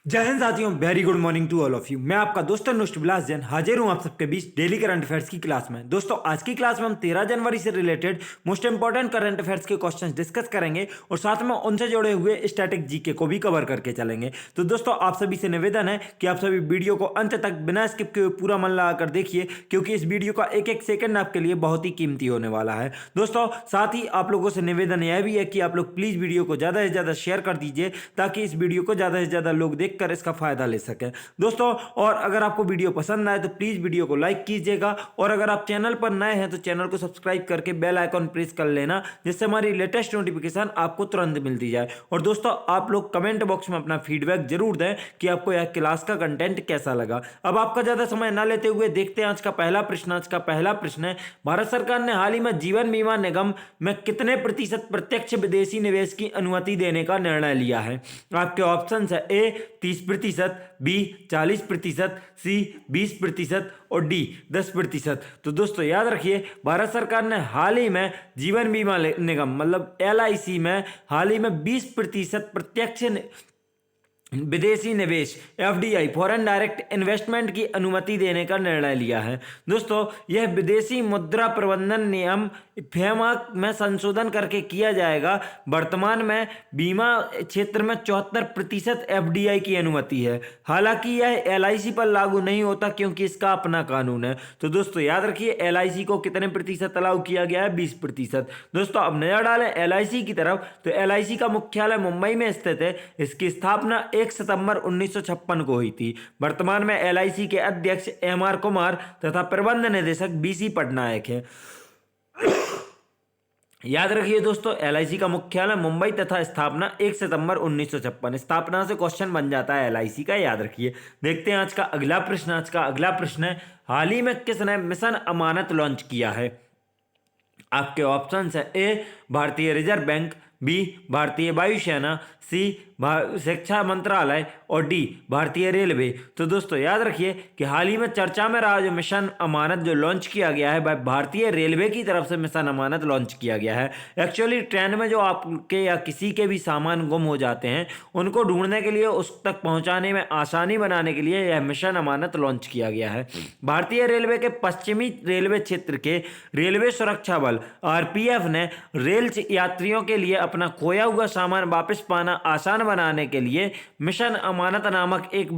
जय हिंद साथियों, very good morning to all of you. मैं आपका दोस्त अनुष्ट विलास जैन हाजिर हूं आप सबके बीच डेली करंट अफेयर्स की क्लास में। दोस्तों, आज की क्लास में हम 13 जनवरी से related most important current affairs के क्वेश्चंस डिस्कस करेंगे और साथ में उनसे जुड़े हुए स्टैटिक जीके को भी कवर करके चलेंगे। तो दोस्तों, आप सभी से निवेदन है कि आप सभी वीडियो को अंत तक बिना स्किप किए पूरा मन लगाकर देखिए, क्योंकि इस वीडियो का एक एक सेकंड आपके लिए बहुत ही कीमती होने वाला है। दोस्तों, साथ ही आप लोगों से निवेदन यह भी है कि आप लोग प्लीज वीडियो को ज्यादा से ज्यादा शेयर कर दीजिए, ताकि इस वीडियो को ज्यादा से ज्यादा लोग देखकर इसका फायदा ले सकें। दोस्तों, और अगर आपको वीडियो पसंद आए तो प्लीज वीडियो को लाइक कीजिएगा, और अगर आप चैनल पर नए हैं तो चैनल को सब्सक्राइब करके बेल आइकॉन प्रेस कर लेना, जिससे हमारी लेटेस्ट नोटिफिकेशन आपको तुरंत मिलती जाए। और दोस्तों, आप लोग कमेंट बॉक्स में अपना फीडबैक जरूर दें कि आपको यह क्लास का कंटेंट कैसा लगा। अब आपका ज्यादा समय ना लेते हुए देखते हैं आज का पहला प्रश्न। आज का पहला प्रश्न है, भारत सरकार ने हाल ही में जीवन बीमा निगम में कितने प्रतिशत प्रत्यक्ष विदेशी निवेश की अनुमति देने का निर्णय लिया है? आपके ऑप्शन है ए 30%, बी 40%, सी 20% और डी 10%। तो दोस्तों, याद रखिए, भारत सरकार ने हाल ही में जीवन बीमा निगम मतलब LIC में हाल ही में 20% प्रत्यक्ष विदेशी निवेश FDI फॉरेन डायरेक्ट इन्वेस्टमेंट की अनुमति देने का निर्णय लिया है। दोस्तों, यह विदेशी मुद्रा प्रबंधन नियम FEMA में संशोधन करके किया जाएगा। वर्तमान में बीमा क्षेत्र में 74% FDI की अनुमति है। हालांकि यह LIC पर लागू नहीं होता, क्योंकि इसका अपना कानून है। तो दोस्तों, याद रखिए, LIC को कितने प्रतिशत अलाउ किया गया है? 20%। दोस्तों, अब नजर डालें LIC की तरफ, तो LIC का मुख्यालय मुंबई में स्थित है। इसकी स्थापना 1 सितंबर 1956 को हुई थी। वर्तमान में LIC के अध्यक्ष MR कुमार तथा प्रबंध निदेशक BC पटनायक हैं। याद रखिए दोस्तों, LIC का मुख्यालय मुंबई तथा स्थापना 1 सितंबर 1956। स्थापना से क्वेश्चन बन जाता है LIC का, याद रखिए। देखते हैं आज का अगला प्रश्न। आज का अगला प्रश्न है, हाल ही में किसने मिशन अमानत लॉन्च किया है? आपके ऑप्शन है ए भारतीय रिजर्व बैंक, बी भारतीय वायुसेना, सी शिक्षा मंत्रालय और डी भारतीय रेलवे। तो दोस्तों, याद रखिए कि हाल ही में चर्चा में रहा जो मिशन अमानत जो लॉन्च किया गया है, वह भारतीय रेलवे की तरफ से मिशन अमानत लॉन्च किया गया है। एक्चुअली ट्रेन में जो आपके या किसी के भी सामान गुम हो जाते हैं, उनको ढूंढने के लिए, उस तक पहुंचाने में आसानी बनाने के लिए यह मिशन अमानत लॉन्च किया गया है। भारतीय रेलवे के पश्चिमी रेलवे क्षेत्र के रेलवे सुरक्षा बल RPF ने रेल यात्रियों के लिए अपना खोया हुआ सामान वापस पाना आसान बनाने के लिए मिशन अमानत नामक एक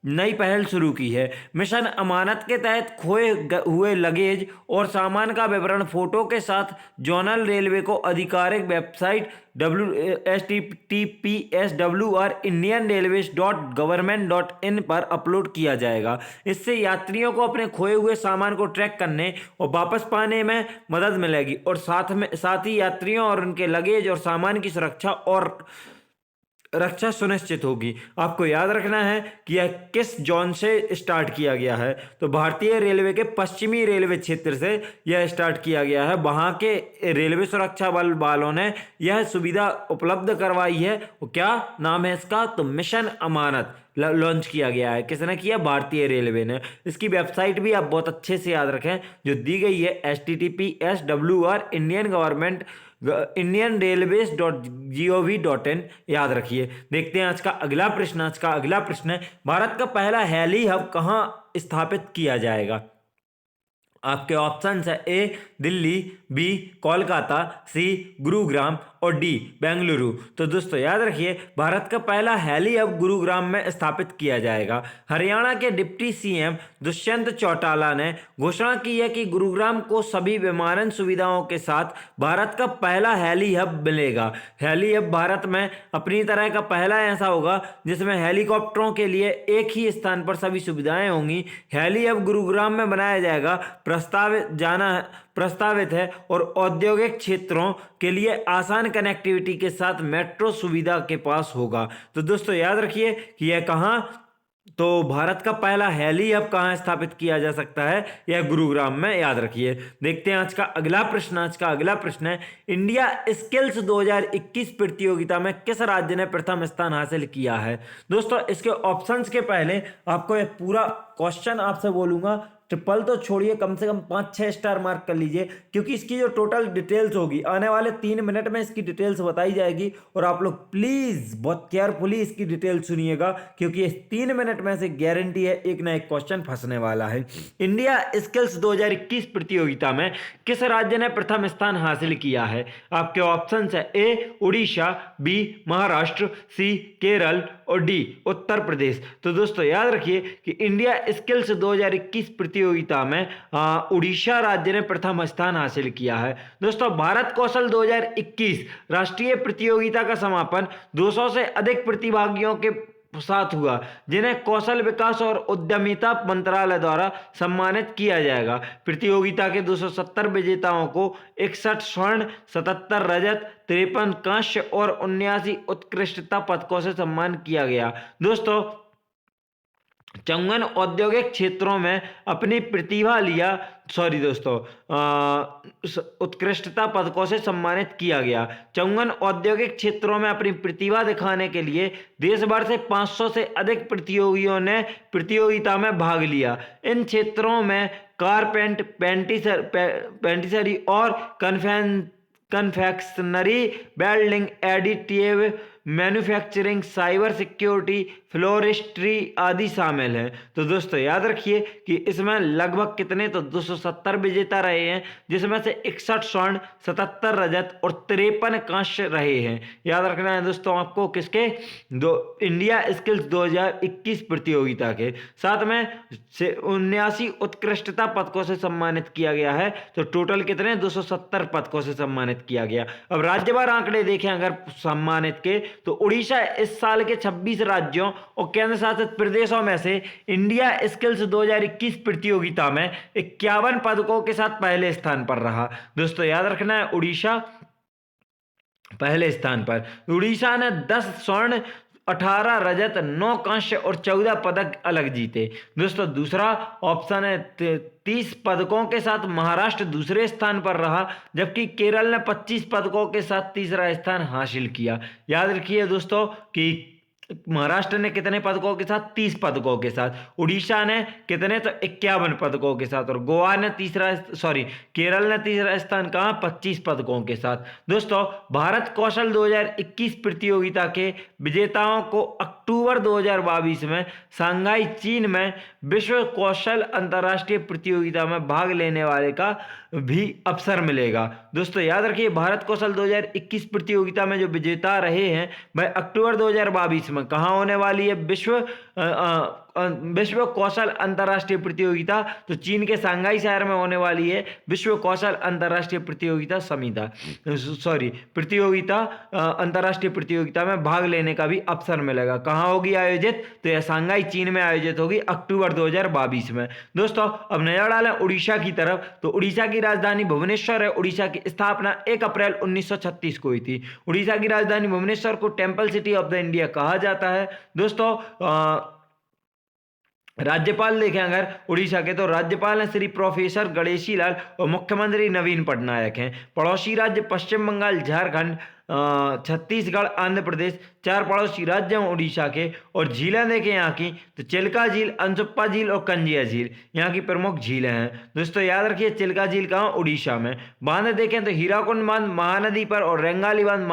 नई पहल शुरू की है। मिशन अमानत के तहत खोए हुए लगेज और सामान का विवरण फोटो के साथ जोनल रेलवे को आधिकारिक वेबसाइट https://indianrailways.government.in पर अपलोड किया जाएगा। इससे यात्रियों को अपने खोए हुए सामान को ट्रैक करने और वापस पाने में मदद मिलेगी, और साथ ही यात्रियों और उनके लगेज और सामान की सुरक्षा और रक्षा सुनिश्चित होगी। आपको याद रखना है कि यह किस जोन से स्टार्ट किया गया है। तो भारतीय रेलवे के पश्चिमी रेलवे क्षेत्र से यह स्टार्ट किया गया है। वहां के रेलवे सुरक्षा बल वालों ने यह सुविधा उपलब्ध करवाई है। क्या नाम है इसका? तो मिशन अमानत लॉन्च किया गया है। किसने किया? भारतीय रेलवे ने। इसकी वेबसाइट भी आप बहुत अच्छे से याद रखें, जो दी गई है https://indianrailways.gov.in। याद रखिए। देखते हैं आज का अगला प्रश्न। आज का अगला प्रश्न है, भारत का पहला हेली हब कहां स्थापित किया जाएगा? आपके ऑप्शन है ए दिल्ली, बी कोलकाता, सी गुरुग्राम और डी बेंगलुरु। तो दोस्तों, याद रखिए, भारत का पहला हेली हब गुरुग्राम में स्थापित किया जाएगा। हरियाणा के डिप्टी CM दुष्यंत चौटाला ने घोषणा की है कि गुरुग्राम को सभी विमानन सुविधाओं के साथ भारत का पहला हेली हब मिलेगा। हेली हब भारत में अपनी तरह का पहला ऐसा होगा जिसमें हेलीकॉप्टरों के लिए एक ही स्थान पर सभी सुविधाएं होंगी। हेली हब गुरुग्राम में बनाया जाएगा। प्रस्तावित है और औद्योगिक क्षेत्रों के लिए आसान कनेक्टिविटी के साथ मेट्रो सुविधा के पास होगा। तो दोस्तों, याद रखिए कि यह कहां, तो भारत का पहला हेली हब कहां स्थापित किया जा सकता है? यह गुरुग्राम में। याद रखिए। देखते हैं आज का अगला प्रश्न। आज का अगला प्रश्न है, इंडिया स्किल्स 2021 प्रतियोगिता में किस राज्य ने प्रथम स्थान हासिल किया है? दोस्तों, इसके ऑप्शंस के पहले आपको यह पूरा क्वेश्चन आपसे बोलूंगा, ट्रिपल तो छोड़िए, कम से कम 5-6 स्टार मार्क कर लीजिए, क्योंकि इसकी जो टोटल डिटेल्स होगी आने वाले 3 मिनट में इसकी डिटेल्स बताई जाएगी। और आप लोग प्लीज बहुत केयरफुली इसकी डिटेल सुनिएगा, क्योंकि इस 3 मिनट में से गारंटी है एक ना एक क्वेश्चन फंसने वाला है। इंडिया स्किल्स 2021 प्रतियोगिता में किस राज्य ने प्रथम स्थान हासिल किया है? आपके ऑप्शन है ए उड़ीसा, बी महाराष्ट्र, सी केरल और डी उत्तर प्रदेश। तो दोस्तों याद रखिए कि इंडिया स्किल्स 2021 प्रतियोगिता में उड़ीसा राज्य ने प्रथम स्थान हासिल किया है। दोस्तों भारत कौशल 2021 राष्ट्रीय प्रतियोगिता का समापन 200 से अधिक प्रतिभागियों के साथ हुआ, जिन्हें कौशल विकास और उद्यमिता मंत्रालय द्वारा सम्मानित किया जाएगा। प्रतियोगिता के 270 विजेताओं को 61 स्वर्ण, 77 रजत, 53 कांस्य और 79 उत्कृष्टता पदकों से सम्मान किया गया। दोस्तों 54 औद्योगिक क्षेत्रों में अपनी प्रतिभा लिया उत्कृष्टता पदकों से सम्मानित किया गया। 54 औद्योगिक क्षेत्रों में अपनी प्रतिभा दिखाने के लिए देश भर से 500 से अधिक प्रतियोगियों ने प्रतियोगिता में भाग लिया। इन क्षेत्रों में कारपेंट, पेंटिसरी और confectionery, welding, additive manufacturing, cyber security, floristry आदि शामिल हैं। तो दोस्तों याद रखिए कि इसमें लगभग कितने, तो 270 विजेता रहे हैं, जिसमें से 61 स्वर्ण, 77 रजत और 53 कांस्य रहे हैं। याद रखना है दोस्तों आपको किसके, इंडिया स्किल्स 2021 प्रतियोगिता के। साथ में 79 उत्कृष्टता पदकों से सम्मानित किया गया है। तो टोटल कितने, 270 पदकों से सम्मानित किया गया। अब राज्यवार आंकड़े देखें अगर सम्मानित के, तो उड़ीसा इस साल के 26 राज्यों और केंद्र शासित प्रदेशों में से इंडिया स्किल्स 2021 प्रतियोगिता में 51 पदकों के साथ पहले स्थान पर रहा। दोस्तों याद रखना है उड़ीसा पहले स्थान पर। उड़ीसा ने 10 स्वर्ण, 18 रजत, 9 कांस्य और 14 पदक अलग जीते। दोस्तों दूसरा ऑप्शन है 30 पदकों के साथ महाराष्ट्र दूसरे स्थान पर रहा, जबकि केरल ने 25 पदकों के साथ तीसरा स्थान हासिल किया। याद रखिए दोस्तों कि महाराष्ट्र ने कितने पदकों के साथ, 30 पदकों के साथ। उड़ीसा ने कितने, तो 51 पदकों के साथ। और गोवा ने केरल ने तीसरा स्थान कहा, 25 पदकों के साथ। दोस्तों भारत कौशल 2021 प्रतियोगिता के विजेताओं को अक्टूबर 2022 में शंघाई चीन में विश्व कौशल अंतर्राष्ट्रीय प्रतियोगिता में भाग लेने वाले का भी अवसर मिलेगा। दोस्तों याद रखिए भारत कौशल 2021 प्रतियोगिता में जो विजेता रहे हैं वह अक्टूबर 2022 में कहाँ होने वाली है, विश्व कौशल अंतर्राष्ट्रीय प्रतियोगिता। तो चीन के शंघाई शहर में होने वाली है विश्व कौशल अंतर्राष्ट्रीय अंतर्राष्ट्रीय प्रतियोगिता में भाग लेने का भी अवसर मिलेगा। कहाँ होगी आयोजित, तो यह शंघाई चीन में आयोजित होगी अक्टूबर 2022 में। दोस्तों अब नजर डालें उड़ीसा की तरफ, तो उड़ीसा की राजधानी भुवनेश्वर है। उड़ीसा की स्थापना 1 अप्रैल 1936 को हुई थी। उड़ीसा की राजधानी भुवनेश्वर को temple city of the India कहा जाता है। दोस्तों राज्यपाल देखें अगर उड़ीसा के, तो राज्यपाल हैं श्री प्रोफेसर गणेशी लाल और मुख्यमंत्री नवीन पटनायक हैं। पड़ोसी राज्य पश्चिम बंगाल, झारखंड, छत्तीसगढ़, आंध्र प्रदेश, 4 पड़ोसी राज्य हैं उड़ीसा के। और झीलें देखें यहाँ की, तो चिल्का झील, अनसुप्पा झील और कंजिया झील यहाँ की प्रमुख झीलें हैं। दोस्तों याद रखिए चिल्का झील कहाँ, उड़ीसा में। बांध देखें तो हीराकुंड बांध महानदी पर और रेंगाली बांध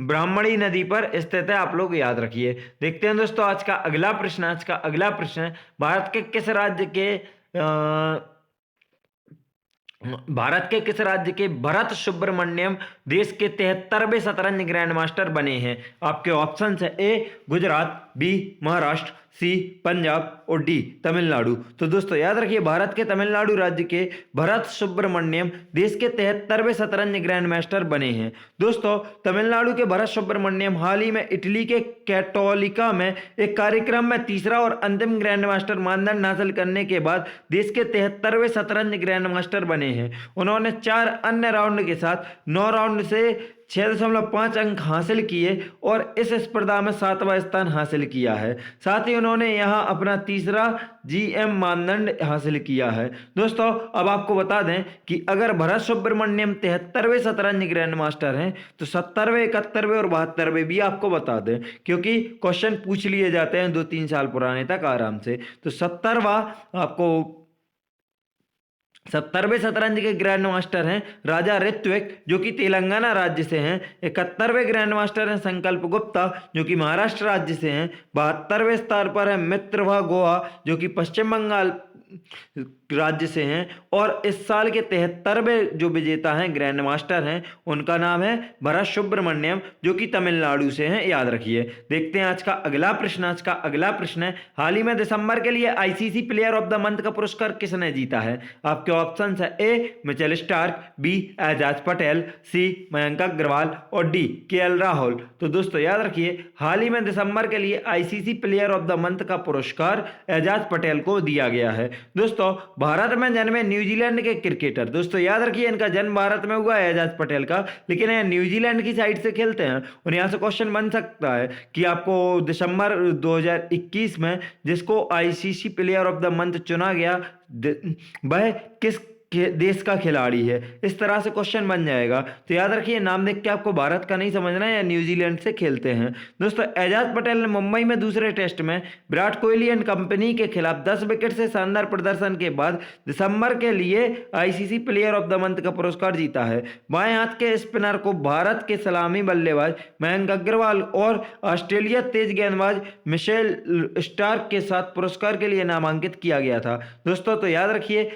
ब्राह्मणी नदी पर स्थित है, आप लोग याद रखिए। देखते हैं दोस्तों आज का अगला प्रश्न। आज का अगला प्रश्न है भारत के किस राज्य के भरत सुब्रमण्यम देश के 73वें शतरंज ग्रैंड मास्टर बने हैं? आपके ऑप्शन है ए गुजरात, बी महाराष्ट्र, सी पंजाब और डी तमिलनाडु। तो दोस्तों याद रखिए भारत के तमिलनाडु राज्य के भरत सुब्रमण्यम देश के 73वें शतरंज ग्रैंड मास्टर बने हैं। दोस्तों तमिलनाडु के भरत सुब्रमण्यम हाल ही में इटली के कैटोलिका में एक कार्यक्रम में तीसरा और अंतिम ग्रैंड मास्टर मानदंड हासिल करने के बाद देश के 73वें शतरंज ग्रैंड मास्टर बने हैं। उन्होंने 4 अन्य राउंड के साथ 9 राउंड से 6.5 अंक हासिल किए और इस स्पर्धा में 7वां स्थान हासिल किया है। साथ ही उन्होंने यहाँ अपना तीसरा जीएम मानदंड हासिल किया है। दोस्तों अब आपको बता दें कि अगर भरत सुब्रमण्यम 73वें शतरंज ग्रैंड मास्टर हैं तो 70वें, 71वें और 72वें भी आपको बता दें, क्योंकि क्वेश्चन पूछ लिए जाते हैं 2-3 साल पुराने तक आराम से। तो 70वें शतरंज के ग्रैंड मास्टर हैं राजा ऋत्विक, जो कि तेलंगाना राज्य से हैं। 71वें ग्रैंड मास्टर हैं संकल्प गुप्ता, जो कि महाराष्ट्र राज्य से हैं। 72वें स्थान पर है मित्रभा गोहा, जो कि पश्चिम बंगाल राज्य से हैं। और इस साल के 73वें जो विजेता हैं, ग्रैंड मास्टर हैं, उनका नाम है भरत सुब्रमण्यम, जो कि तमिलनाडु से हैं, याद रखिए। देखते हैं आज का अगला प्रश्न। आज का अगला प्रश्न है, हाल ही में दिसंबर के लिए ICC player of the month का पुरस्कार किसने जीता है? आपके ऑप्शन है A Mitchell Starc, B Ajaz Patel, C Mayank Agarwal और डी केएल राहुल। तो दोस्तों याद रखिए, हाल ही में दिसंबर के लिए ICC player of the month का पुरस्कार एजाज पटेल को दिया गया है। दोस्तों भारत में जन्मे न्यूजीलैंड के क्रिकेटर, दोस्तों याद रखिए इनका जन्म भारत में हुआ है एजाज पटेल का, लेकिन ये न्यूजीलैंड की साइड से खेलते हैं। और यहाँ से क्वेश्चन बन सकता है कि आपको दिसंबर 2021 में जिसको ICC player of the month चुना गया वह किस देश का खिलाड़ी है, इस तरह से क्वेश्चन बन जाएगा। तो याद रखिए नाम देख के आपको भारत का नहीं समझना है या न्यूजीलैंड से खेलते हैं। दोस्तों एजाज पटेल ने मुंबई में दूसरे टेस्ट में विराट कोहली एंड कंपनी के खिलाफ 10 विकेट से शानदार प्रदर्शन के बाद दिसंबर के लिए ICC player of the month का पुरस्कार जीता है। बाएं हाथ के स्पिनर को भारत के सलामी बल्लेबाज मयंक अग्रवाल और ऑस्ट्रेलिया तेज गेंदबाज मिचेल स्टार्क के साथ पुरस्कार के लिए नामांकित किया गया था। दोस्तों तो याद रखिए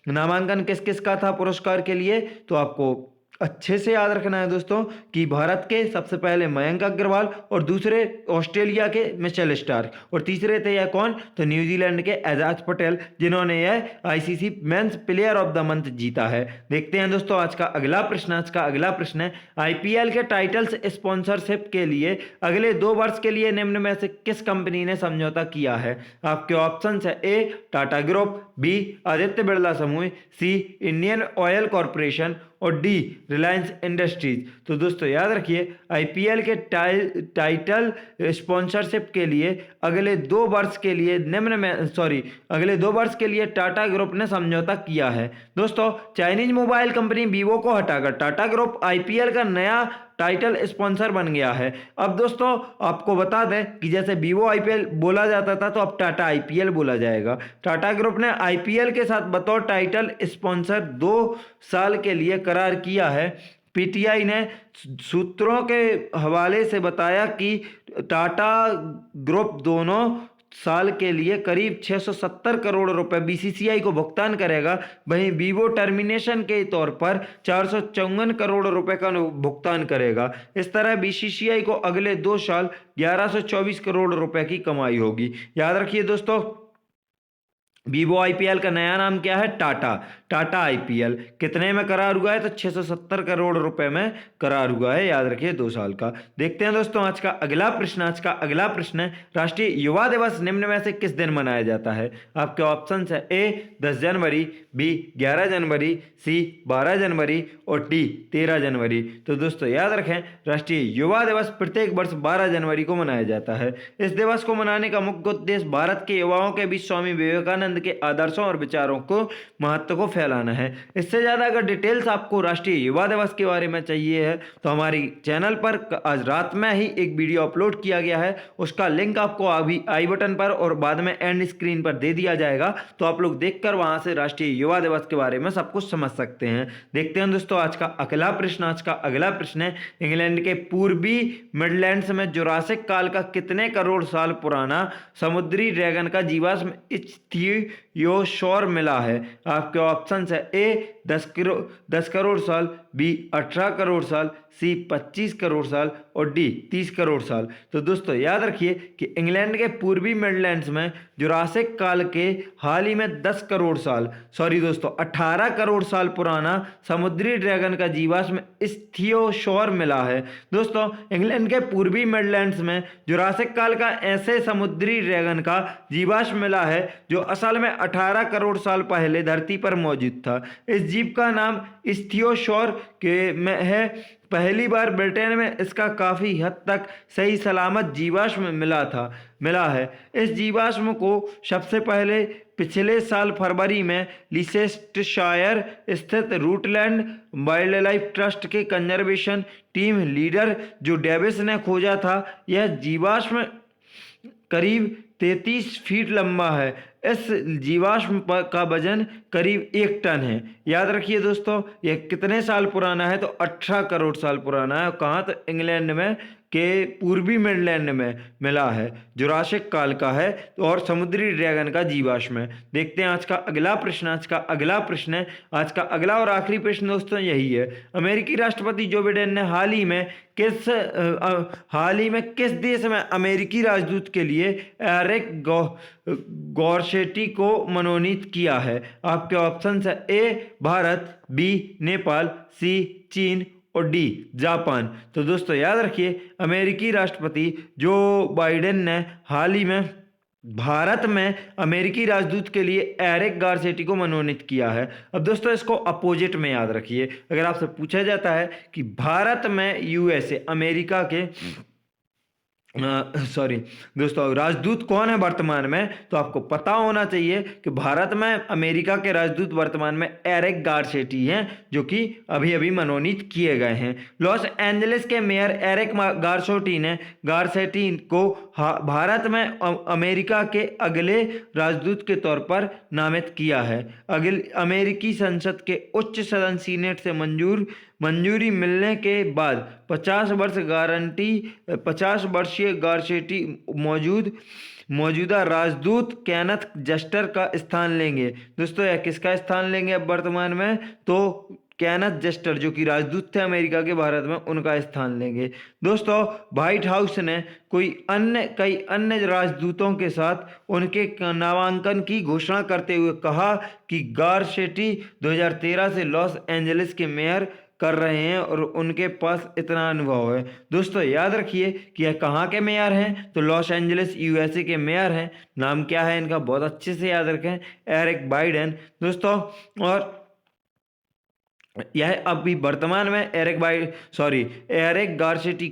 नामांकन किस किस का था पुरस्कार के लिए, तो आपको अच्छे से याद रखना है दोस्तों कि भारत के सबसे पहले मयंक अग्रवाल और दूसरे ऑस्ट्रेलिया के मिचेल स्टार्क और तीसरे थे यह कौन, तो न्यूजीलैंड के एजाज पटेल, जिन्होंने यह ICC men's player of the month जीता है। देखते हैं दोस्तों आज का अगला प्रश्न। आज का अगला प्रश्न है, आईपीएल के टाइटल्स स्पॉन्सरशिप के लिए अगले 2 वर्ष के लिए निम्न में से किस कंपनी ने समझौता किया है? आपके ऑप्शन है ए टाटा ग्रुप, बी आदित्य बिरला समूह, सी इंडियन ऑयल कॉरपोरेशन और डी रिलायंस इंडस्ट्रीज। तो दोस्तों याद रखिए आईपीएल के टाइटल स्पॉन्सरशिप के लिए अगले 2 वर्ष के लिए अगले 2 वर्ष के लिए टाटा ग्रुप ने समझौता किया है। दोस्तों चाइनीज मोबाइल कंपनी वीवो को हटाकर टाटा ग्रुप आईपीएल का नया टाइटल स्पॉन्सर बन गया है। अब दोस्तों आपको बता दें कि जैसे वीवो आईपीएल बोला जाता था तो अब टाटा आईपीएल बोला जाएगा। टाटा ग्रुप ने आईपीएल के साथ बतौर टाइटल स्पॉन्सर 2 साल के लिए करार किया है। पीटीआई ने सूत्रों के हवाले से बताया कि टाटा ग्रुप दोनों साल के लिए करीब 670 करोड़ रुपए बीसीसीआई को भुगतान करेगा। वहीं वीवो टर्मिनेशन के तौर पर 454 करोड़ रुपए का भुगतान करेगा। इस तरह बीसीसीआई को अगले 2 साल 1124 करोड़ रुपए की कमाई होगी। याद रखिए दोस्तों वीवो आईपीएल का नया नाम क्या है? टाटा आईपीएल। कितने में करार हुआ है? तो 670 करोड़ रुपए में करार हुआ है, याद रखिए 2 साल का। देखते हैं दोस्तों आज का अगला प्रश्न। आज का अगला प्रश्न है, राष्ट्रीय युवा दिवस निम्न में से किस दिन मनाया जाता है? आपके ऑप्शन है ए 10 जनवरी, बी 11 जनवरी, सी 12 जनवरी और डी 13 जनवरी। तो दोस्तों याद रखें राष्ट्रीय युवा दिवस प्रत्येक वर्ष 12 जनवरी को मनाया जाता है। इस दिवस को मनाने का मुख्य उद्देश्य भारत के युवाओं के बीच स्वामी विवेकानंद के आदर्शों और विचारों को महत्व को फैलाना है। इससे ज्यादा अगर डिटेल्स आपको राष्ट्रीय युवा दिवस के बारे में चाहिए है तो हमारी चैनल पर आज रात में ही एक वीडियो अपलोड किया गया है, उसका लिंक आपको अभी आई बटन पर और बाद में एंड स्क्रीन पर दे दिया जाएगा, तो आप लोग देखकर वहां से राष्ट्रीय युवा दिवस के बारे में सब कुछ समझ सकते हैं। देखते हैं दोस्तों आज का अगला प्रश्न। आज का अगला प्रश्न है, इंग्लैंड के पूर्वी मिडलैंड्स में जुरासिक काल का कितने करोड़ साल पुराना समुद्री ड्रैगन का जीवाश्म इच्थियोसौर मिला है? आपके ऑप्शन है ए 10 करोड़ साल, बी 18 करोड़ साल, सी 25 करोड़ साल और डी 30 करोड़ साल। तो दोस्तों याद रखिए कि इंग्लैंड के पूर्वी मिडलैंड्स में जुरासिक काल के हाल ही में 18 करोड़ साल पुराना समुद्री ड्रैगन का जीवाश्म इच्थियोसौर मिला है। दोस्तों इंग्लैंड के पूर्वी मिडलैंड्स में जुरासिक काल का ऐसे समुद्री ड्रैगन का जीवाश्म मिला है जो असल में 18 करोड़ साल पहले धरती पर मौजूद मौजूद था। इस जीव का नाम इस्थियोशौर के में है। पहली बार ब्रिटेन में इसका काफ़ी हद तक सही सलामत जीवाश्म मिला है। इस जीवाश्म को सबसे पहले पिछले साल फरवरी में लीसेस्टरशायर स्थित रूटलैंड वाइल्डलाइफ ट्रस्ट के कंजर्वेशन टीम लीडर जो डेविस ने खोजा था। यह जीवाश्म करीब 33 फीट लंबा है। इस जीवाश्म का वजन करीब 1 टन है। याद रखिए दोस्तों, यह कितने साल पुराना है? तो 18 करोड़ साल पुराना है। कहाँ? तो इंग्लैंड में के पूर्वी मिडलैंड में मिला है। जुरासिक काल का है और समुद्री ड्रैगन का जीवाश्म है। देखते हैं आज का अगला प्रश्न। आज का अगला और आखिरी प्रश्न दोस्तों यही है। अमेरिकी राष्ट्रपति जो बिडेन ने हाल ही में किस देश में अमेरिकी राजदूत के लिए एरिक गॉरसेटी को मनोनीत किया है? आपके ऑप्शन है ए भारत, बी नेपाल, सी चीन और डी जापान। तो दोस्तों याद रखिए, अमेरिकी राष्ट्रपति जो बाइडेन ने हाल ही में भारत में अमेरिकी राजदूत के लिए एरिक गारसेटी को मनोनीत किया है। अब दोस्तों इसको अपोजिट में याद रखिए। अगर आपसे पूछा जाता है कि भारत में यूएसए अमेरिका के दोस्तों राजदूत कौन है वर्तमान में, तो आपको पता होना चाहिए कि भारत में अमेरिका के राजदूत वर्तमान में एरिक गारसेटी हैं, जो कि अभी अभी मनोनीत किए गए हैं। लॉस एंजलिस के मेयर एरिक गारसेटी को भारत में अमेरिका के अगले राजदूत के तौर पर नामित किया है। अमेरिकी संसद के उच्च सदन सीनेट से मंजूरी मिलने के बाद 50 वर्षीय गारसेटी मौजूदा राजदूत केनेथ जस्टर का स्थान लेंगे। दोस्तों यह किसका स्थान लेंगे अब वर्तमान में? तो केनेथ जस्टर जो कि राजदूत थे अमेरिका के भारत में, उनका स्थान लेंगे। दोस्तों व्हाइट हाउस ने कई अन्य राजदूतों के साथ उनके नामांकन की घोषणा करते हुए कहा कि गारसेटी 2013 से लॉस एंजलिस के मेयर कर रहे हैं और उनके पास इतना अनुभव है। दोस्तों याद रखिए कि यह कहाँ के मेयर हैं? तो लॉस एंजलिस यूएसए के मेयर हैं। नाम क्या है इनका? बहुत अच्छे से याद रखें, एरिक बाइडेन। दोस्तों और यह अभी वर्तमान में एरिक गारसेटी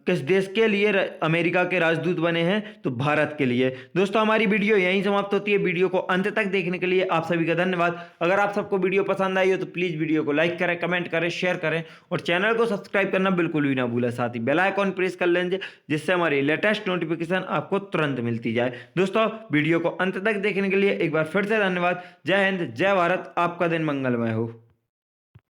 किस देश के लिए अमेरिका के राजदूत बने हैं? तो भारत के लिए। दोस्तों हमारी वीडियो यहीं समाप्त होती है। वीडियो को अंत तक देखने के लिए आप सभी का धन्यवाद। अगर आप सबको वीडियो पसंद आई हो तो प्लीज़ वीडियो को लाइक करें, कमेंट करें, शेयर करें और चैनल को सब्सक्राइब करना बिल्कुल भी ना भूलें। साथ ही बेल आइकॉन प्रेस कर लेंगे जिससे हमारी लेटेस्ट नोटिफिकेशन आपको तुरंत मिलती जाए। दोस्तों वीडियो को अंत तक देखने के लिए एक बार फिर से धन्यवाद। जय हिंद, जय भारत। आपका दिन मंगलमय हो।